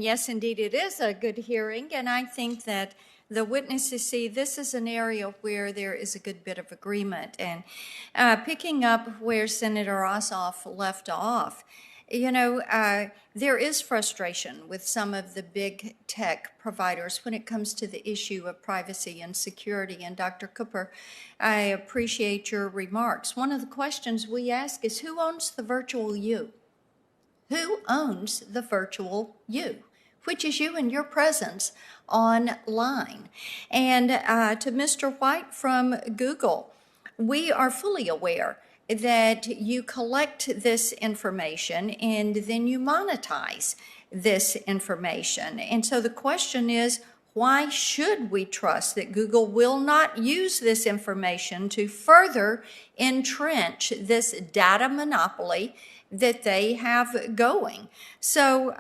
Yes, indeed, it is a good hearing, and I think that the witnesses see this is an area where there is a good bit of agreement. And picking up where Senator Ossoff left off, there is frustration with some of the big tech providers when it comes to the issue of privacy and security. And Dr. Cooper, I appreciate your remarks. One of the questions we ask is, who owns the virtual you? Who owns the virtual you? Which is you and your presence online. And to Mr. White from Google, we are fully aware that you collect this information and then you monetize this information. And so the question is, why should we trust that Google will not use this information to further entrench this data monopoly that they have going? So,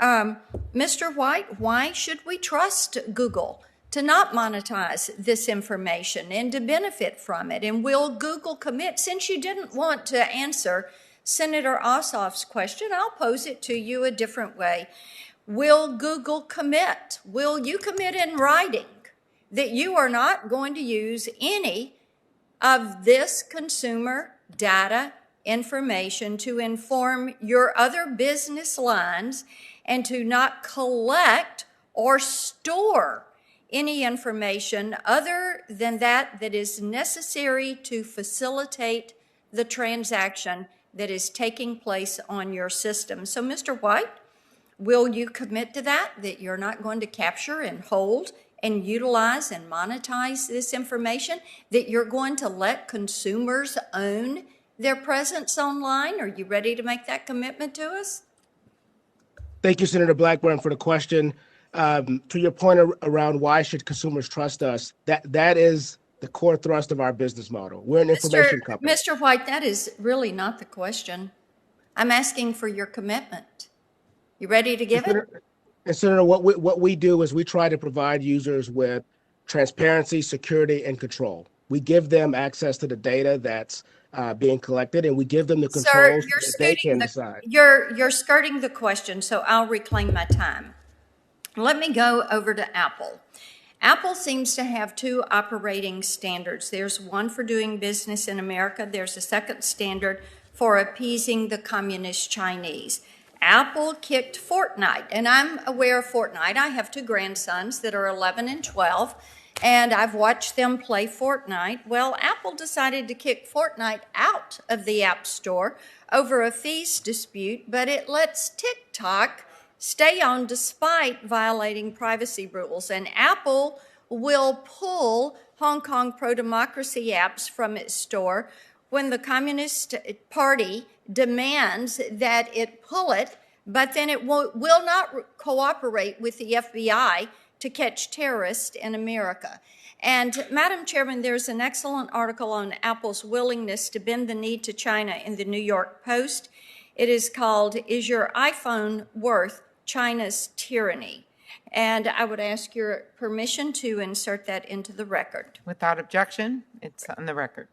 Mr. White, why should we trust Google to not monetize this information and to benefit from it? And will Google commit? Since you didn't want to answer Senator Ossoff's question, I'll pose it to you a different way. Will Google commit? Will you commit in writing that you are not going to use any of this consumer data information to inform your other business lines and to not collect or store any information other than that is necessary to facilitate the transaction that is taking place on your system? So, Mr. White, will you commit to that you're not going to capture and hold and utilize and monetize this information, that you're going to let consumers own their presence online? Are you ready to make that commitment to us? Thank you, Senator Blackburn, for the question. To your point around why should consumers trust us, that is the core thrust of our business model. We're an information company. Mr. White, that is really not the question. I'm asking for your commitment. You ready to give it? And Senator, what we do is we try to provide users with transparency, security, and control. We give them access to the data that's being collected, and we give them the controls that they can decide. You're skirting the question, so I'll reclaim my time. Let me go over to Apple. Apple seems to have two operating standards. There's one for doing business in America. There's a second standard for appeasing the communist Chinese. Apple kicked Fortnite, and I'm aware of Fortnite. I have two grandsons that are 11 and 12, and I've watched them play Fortnite. Well, Apple decided to kick Fortnite out of the App Store over a fees dispute, but it lets TikTok stay on despite violating privacy rules. And Apple will pull Hong Kong pro-democracy apps from its store when the Communist Party demands that it pull it, but then it will not cooperate with the FBI to catch terrorists in America. And Madam Chairman, there's an excellent article on Apple's willingness to bend the knee to China in the New York Post. It is called, "Is Your iPhone Worth China's Tyranny?" And I would ask your permission to insert that into the record. Without objection, it's on the record.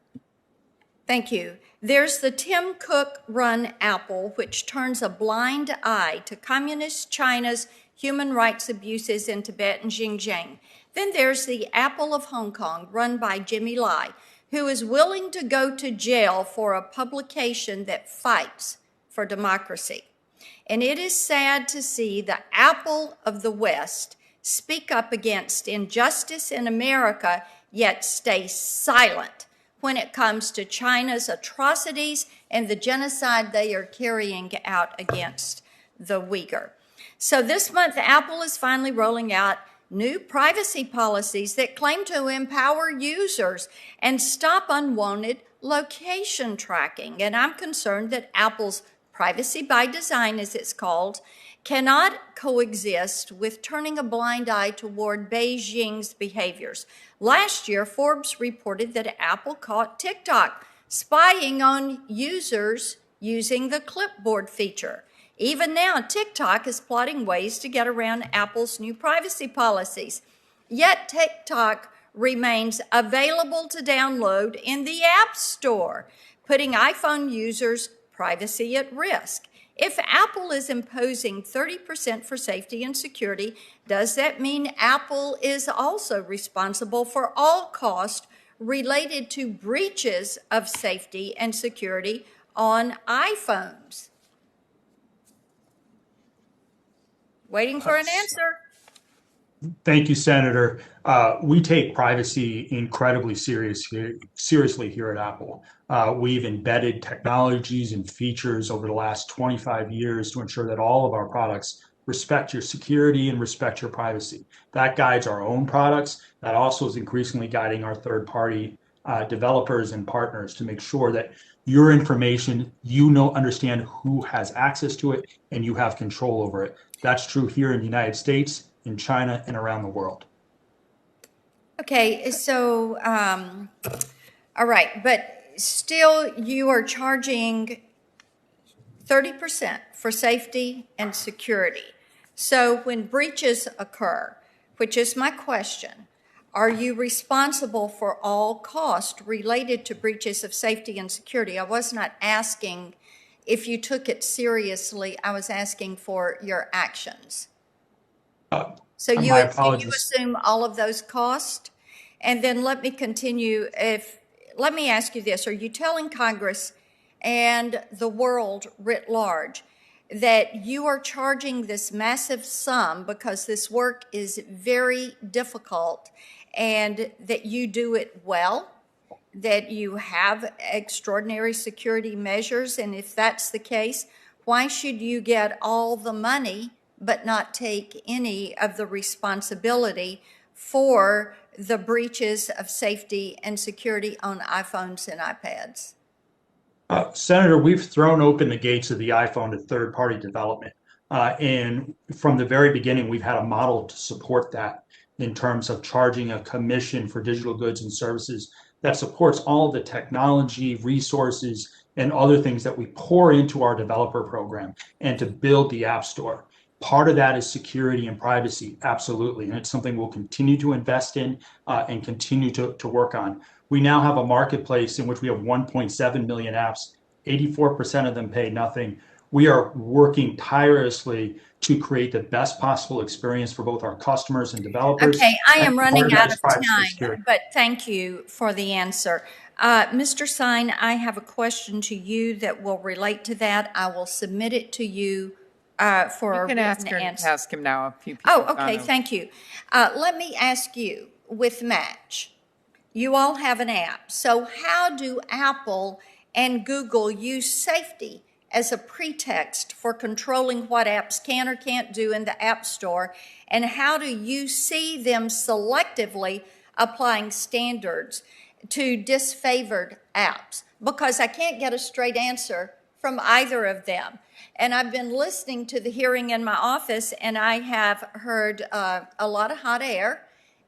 Thank you. There's the Tim Cook-run Apple, which turns a blind eye to communist China's human rights abuses in Tibet and Xinjiang. Then there's the Apple of Hong Kong, run by Jimmy Lai, who is willing to go to jail for a publication that fights for democracy. And it is sad to see the Apple of the West speak up against injustice in America, yet stay silent when it comes to China's atrocities and the genocide they are carrying out against the Uyghur. So this month, Apple is finally rolling out new privacy policies that claim to empower users and stop unwanted location tracking. And I'm concerned that Apple's privacy by design, as it's called, cannot coexist with turning a blind eye toward Beijing's behaviors. Last year, Forbes reported that Apple caught TikTok spying on users using the clipboard feature. Even now, TikTok is plotting ways to get around Apple's new privacy policies. Yet TikTok remains available to download in the App Store, putting iPhone users' privacy at risk. If Apple is imposing 30% for safety and security, does that mean Apple is also responsible for all costs related to breaches of safety and security on iPhones? Waiting for an answer. Thank you, Senator. We take privacy incredibly seriously here at Apple. We've embedded technologies and features over the last 25 years to ensure that all of our products respect your security and respect your privacy. That guides our own products. That also is increasingly guiding our third-party developers and partners to make sure that your information, understand who has access to it, and you have control over it. That's true here in the United States, in China, and around the world. Okay, so, all right, but still you are charging 30% for safety and security. So when breaches occur, which is my question, are you responsible for all costs related to breaches of safety and security? I was not asking if you took it seriously. I was asking for your actions. So My do you apologies. assume all of those costs? And then let me continue. Let me ask you this. Are you telling Congress and the world writ large that you are charging this massive sum because this work is very difficult and that you do it well, that you have extraordinary security measures? And if that's the case, why should you get all the money but not take any of the responsibility for the breaches of safety and security on iPhones and iPads? Senator, we've thrown open the gates of the iPhone to third-party development. And from the very beginning, we've had a model to support that in terms of charging a commission for digital goods and services that supports all the technology, resources, and other things that we pour into our developer program and to build the App Store. Part of that is security and privacy, absolutely. And it's something we'll continue to invest in and continue to work on. We now have a marketplace in which we have 1.7 million apps. 84% of them pay nothing. We are working tirelessly to create the best possible experience for both our customers and developers. Okay, I am And running part of that out is of privacy and time, security. but thank you for the answer. Mr. Sine, I have a question to you that will relate to that. I will submit it to you for a You can written answer. ask him now. A few people. Oh, okay, thank you. Let me ask you, with Match, you all have an app. So how do Apple and Google use safety as a pretext for controlling what apps can or can't do in the App Store? And how do you see them selectively applying standards to disfavored apps? Because I can't get a straight answer from either of them. And I've been listening to the hearing in my office, and I have heard a lot of hot air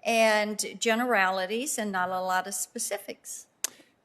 and generalities and not a lot of specifics.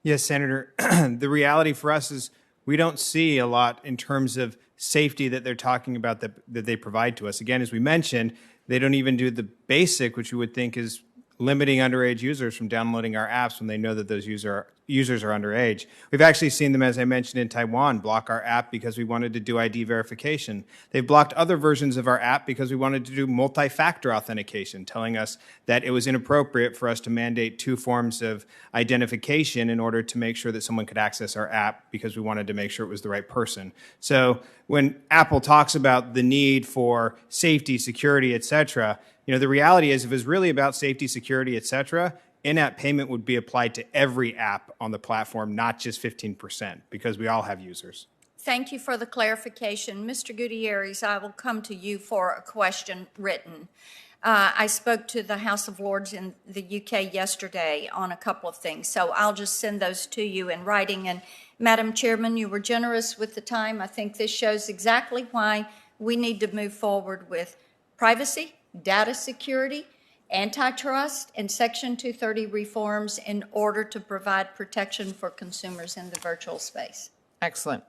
Yes, Senator. The reality for us is we don't see a lot in terms of safety that they're talking about that they provide to us. Again, as we mentioned, they don't even do the basic, which you would think is limiting underage users from downloading our apps when they know that those users are underage. We've actually seen them, as I mentioned, in Taiwan, block our app because we wanted to do ID verification. They've blocked other versions of our app because we wanted to do multi-factor authentication, telling us that it was inappropriate for us to mandate two forms of identification in order to make sure that someone could access our app because we wanted to make sure it was the right person. So when Apple talks about the need for safety, security, et cetera, the reality is if it was really about safety, security, et cetera, in-app payment would be applied to every app on the platform, not just 15%, because we all have users. Thank you for the clarification. Mr. Gutierrez, I will come to you for a question written. I spoke to the House of Lords in the UK yesterday on a couple of things, so I'll just send those to you in writing. And Madam Chairman, you were generous with the time. I think this shows exactly why we need to move forward with privacy, data security, antitrust, and Section 230 reforms in order to provide protection for consumers in the virtual space. Excellent.